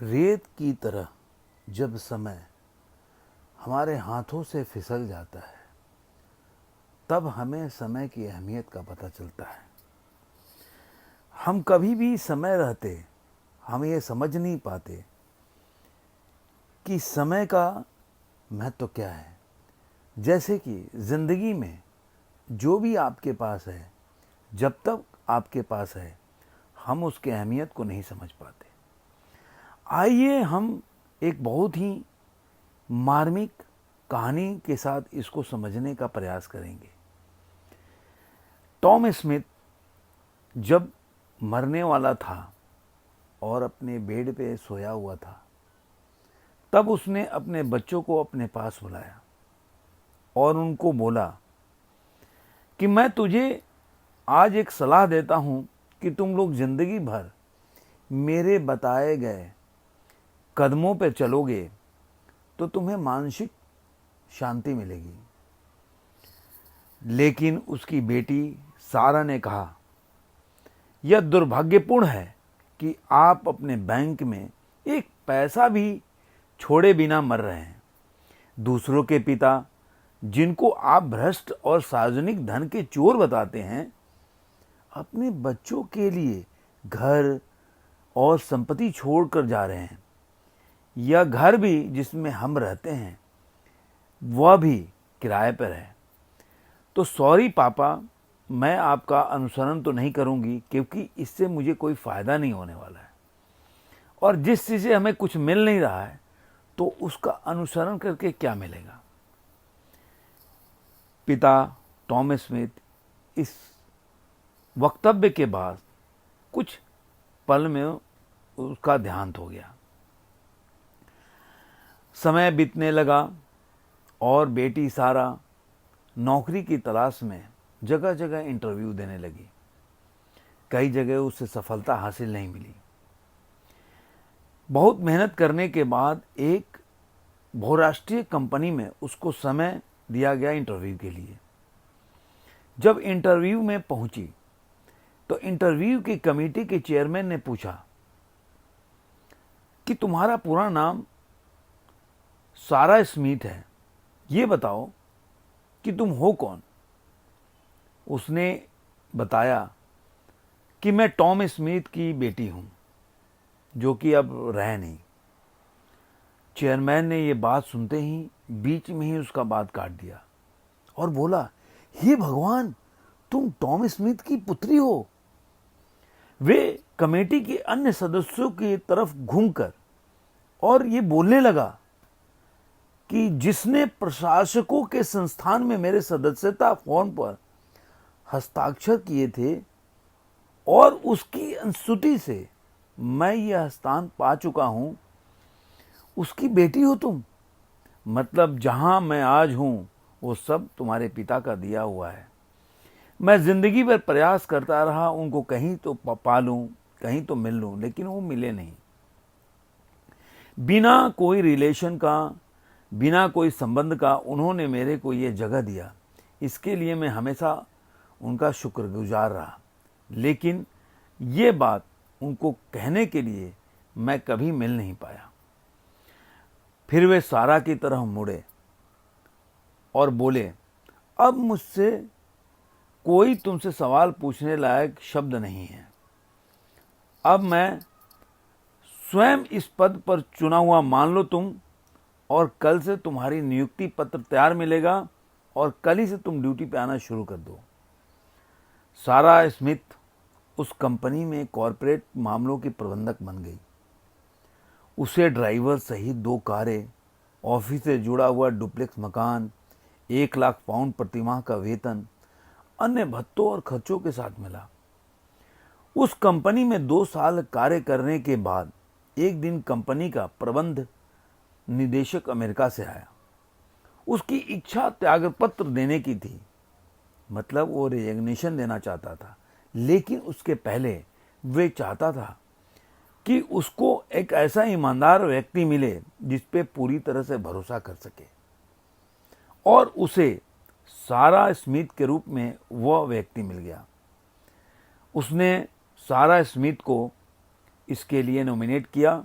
रेत की तरह जब समय हमारे हाथों से फिसल जाता है, तब हमें समय की अहमियत का पता चलता है। हम कभी भी समय रहते हम ये समझ नहीं पाते कि समय का महत्व क्या है। जैसे कि ज़िंदगी में जो भी आपके पास है, जब तक आपके पास है, हम उसकी अहमियत को नहीं समझ पाते। आइए हम एक बहुत ही मार्मिक कहानी के साथ इसको समझने का प्रयास करेंगे। टॉम स्मिथ जब मरने वाला था और अपने बेड पे सोया हुआ था, तब उसने अपने बच्चों को अपने पास बुलाया और उनको बोला कि मैं तुझे आज एक सलाह देता हूं कि तुम लोग जिंदगी भर मेरे बताए गए कदमों पे चलोगे तो तुम्हें मानसिक शांति मिलेगी। लेकिन उसकी बेटी सारा ने कहा, यह दुर्भाग्यपूर्ण है कि आप अपने बैंक में एक पैसा भी छोड़े बिना मर रहे हैं। दूसरों के पिता, जिनको आप भ्रष्ट और सार्वजनिक धन के चोर बताते हैं, अपने बच्चों के लिए घर और संपत्ति छोड़कर जा रहे हैं। यह घर भी जिसमें हम रहते हैं, वह भी किराए पर है। तो सॉरी पापा, मैं आपका अनुसरण तो नहीं करूंगी, क्योंकि इससे मुझे कोई फायदा नहीं होने वाला है, और जिस चीज़ से हमें कुछ मिल नहीं रहा है तो उसका अनुसरण करके क्या मिलेगा। पिता टॉम स्मिथ इस वक्तव्य के बाद कुछ पल में उसका देहांत हो गया। समय बीतने लगा और बेटी सारा नौकरी की तलाश में जगह जगह इंटरव्यू देने लगी। कई जगह उसे सफलता हासिल नहीं मिली। बहुत मेहनत करने के बाद एक बहुराष्ट्रीय कंपनी में उसको समय दिया गया इंटरव्यू के लिए। जब इंटरव्यू में पहुंची तो इंटरव्यू की कमेटी के चेयरमैन ने पूछा कि तुम्हारा पूरा नाम सारा स्मिथ है, ये बताओ कि तुम हो कौन। उसने बताया कि मैं टॉम स्मिथ की बेटी हूं, जो कि अब रह नहीं। चेयरमैन ने यह बात सुनते ही बीच में ही उसका बात काट दिया और बोला, हे भगवान, तुम टॉम स्मिथ की पुत्री हो। वे कमेटी के अन्य सदस्यों की तरफ घूमकर और ये बोलने लगा कि जिसने प्रशासकों के संस्थान में मेरे सदस्यता फॉर्म पर हस्ताक्षर किए थे और उसकी अनुस्तुति से मैं यह स्थान पा चुका हूं, उसकी बेटी हो तुम। मतलब जहां मैं आज हूं वो सब तुम्हारे पिता का दिया हुआ है। मैं जिंदगी भर प्रयास करता रहा उनको कहीं तो पालूं, कहीं तो मिल लूं, लेकिन वो मिले नहीं। बिना कोई रिलेशन का, बिना कोई संबंध का उन्होंने मेरे को ये जगह दिया। इसके लिए मैं हमेशा उनका शुक्रगुजार रहा, लेकिन ये बात उनको कहने के लिए मैं कभी मिल नहीं पाया। फिर वे सारा की तरफ मुड़े और बोले, अब मुझसे कोई तुमसे सवाल पूछने लायक शब्द नहीं है। अब मैं स्वयं इस पद पर चुना हुआ मान लो तुम, और कल से तुम्हारी नियुक्ति पत्र तैयार मिलेगा और कल ही से तुम ड्यूटी पे आना शुरू कर दो। सारा स्मिथ उस कंपनी में कॉरपोरेट मामलों की प्रबंधक बन गई। उसे ड्राइवर सहित 2 कारें, ऑफिस से जुड़ा हुआ डुप्लेक्स मकान, 1 लाख पाउंड प्रतिमाह का वेतन, अन्य भत्तों और खर्चों के साथ मिला। उस कंपनी में 2 साल कार्य करने के बाद एक दिन कंपनी का प्रबंध निदेशक अमेरिका से आया। उसकी इच्छा त्यागपत्र देने की थी, मतलब वो रेजिग्नेशन देना चाहता था, लेकिन उसके पहले वे चाहता था कि उसको एक ऐसा ईमानदार व्यक्ति मिले जिस पे पूरी तरह से भरोसा कर सके, और उसे सारा स्मिथ के रूप में वह व्यक्ति मिल गया। उसने सारा स्मिथ को इसके लिए नॉमिनेट किया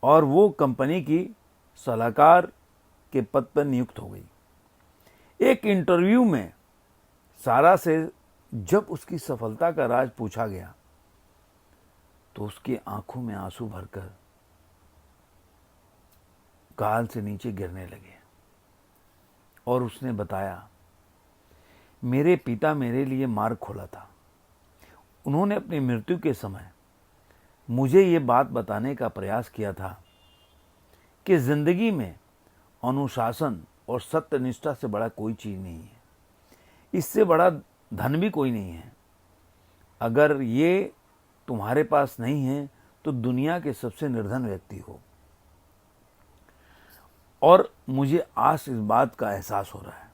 और वो कंपनी की सलाहकार के पद पर नियुक्त हो गई। एक इंटरव्यू में सारा से जब उसकी सफलता का राज पूछा गया तो उसकी आंखों में आंसू भरकर गाल से नीचे गिरने लगे और उसने बताया, मेरे पिता मेरे लिए मार्ग खोला था। उन्होंने अपनी मृत्यु के समय मुझे ये बात बताने का प्रयास किया था कि जिंदगी में अनुशासन और सत्यनिष्ठा से बड़ा कोई चीज नहीं है, इससे बड़ा धन भी कोई नहीं है। अगर ये तुम्हारे पास नहीं है तो दुनिया के सबसे निर्धन व्यक्ति हो। और मुझे आज इस बात का एहसास हो रहा है।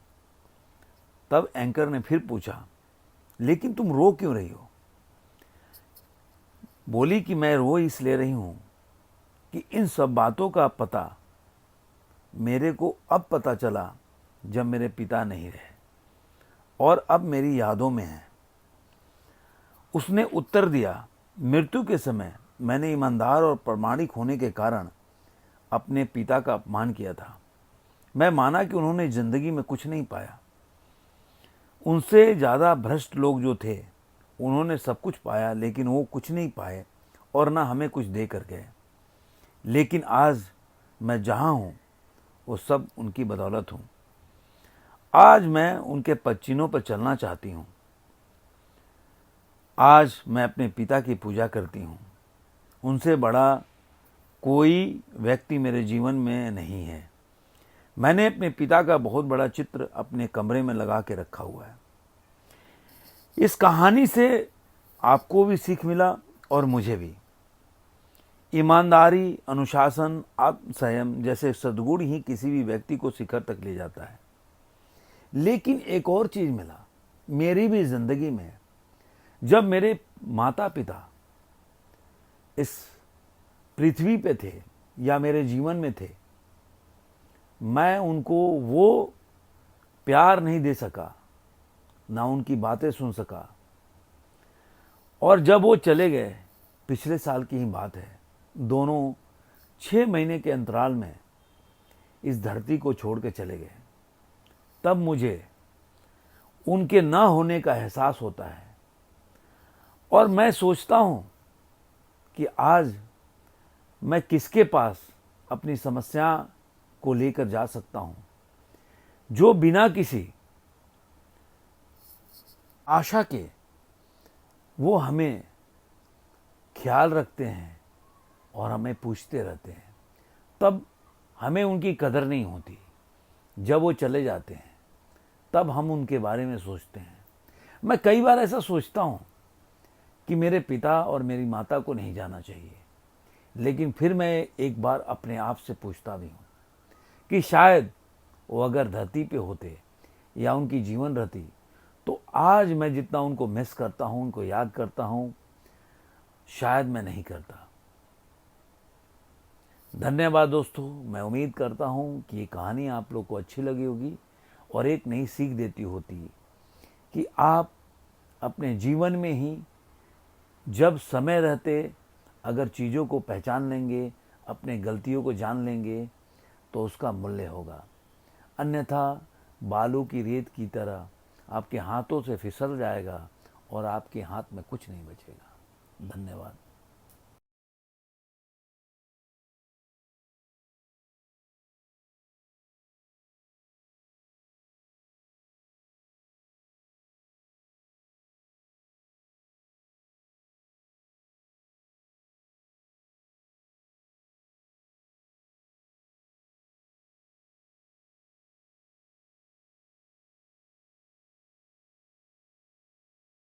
तब एंकर ने फिर पूछा, लेकिन तुम रो क्यों रही हो? बोली कि मैं रो इसलिए रही हूं कि इन सब बातों का पता मेरे को अब पता चला जब मेरे पिता नहीं रहे और अब मेरी यादों में है। उसने उत्तर दिया, मृत्यु के समय मैंने ईमानदार और प्रामाणिक होने के कारण अपने पिता का अपमान किया था। मैं माना कि उन्होंने जिंदगी में कुछ नहीं पाया। उनसे ज़्यादा भ्रष्ट लोग जो थे उन्होंने सब कुछ पाया, लेकिन वो कुछ नहीं पाए और ना हमें कुछ दे कर गए। लेकिन आज मैं जहाँ हूँ वो सब उनकी बदौलत हूँ। आज मैं उनके पदचिन्हों पर चलना चाहती हूँ। आज मैं अपने पिता की पूजा करती हूँ। उनसे बड़ा कोई व्यक्ति मेरे जीवन में नहीं है। मैंने अपने पिता का बहुत बड़ा चित्र अपने कमरे में लगा के रखा हुआ है। इस कहानी से आपको भी सीख मिला और मुझे भी। ईमानदारी, अनुशासन, आत्मसंयम जैसे सद्गुण ही किसी भी व्यक्ति को शिखर तक ले जाता है। लेकिन एक और चीज मिला मेरी भी जिंदगी में। जब मेरे माता पिता इस पृथ्वी पे थे या मेरे जीवन में थे, मैं उनको वो प्यार नहीं दे सका, ना उनकी बातें सुन सका। और जब वो चले गए, पिछले साल की ही बात है, दोनों 6 महीने के अंतराल में इस धरती को छोड़ के चले गए, तब मुझे उनके ना होने का एहसास होता है। और मैं सोचता हूं कि आज मैं किसके पास अपनी समस्या को लेकर जा सकता हूं, जो बिना किसी आशा के वो हमें ख्याल रखते हैं और हमें पूछते रहते हैं। तब हमें उनकी कदर नहीं होती। जब वो चले जाते हैं तब हम उनके बारे में सोचते हैं। मैं कई बार ऐसा सोचता हूं कि मेरे पिता और मेरी माता को नहीं जाना चाहिए, लेकिन फिर मैं एक बार अपने आप से पूछता भी हूं कि शायद वो अगर धरती पे होते या उनकी जीवन रहती तो आज मैं जितना उनको मिस करता हूं, उनको याद करता हूं, शायद मैं नहीं करता। धन्यवाद दोस्तों। मैं उम्मीद करता हूं कि ये कहानी आप लोग को अच्छी लगी होगी और एक नई सीख देती होती कि आप अपने जीवन में ही जब समय रहते अगर चीज़ों को पहचान लेंगे, अपने गलतियों को जान लेंगे, तो उसका मूल्य होगा। अन्यथा बालू की रेत की तरह आपके हाथों से फिसल जाएगा और आपके हाथ में कुछ नहीं बचेगा। धन्यवाद।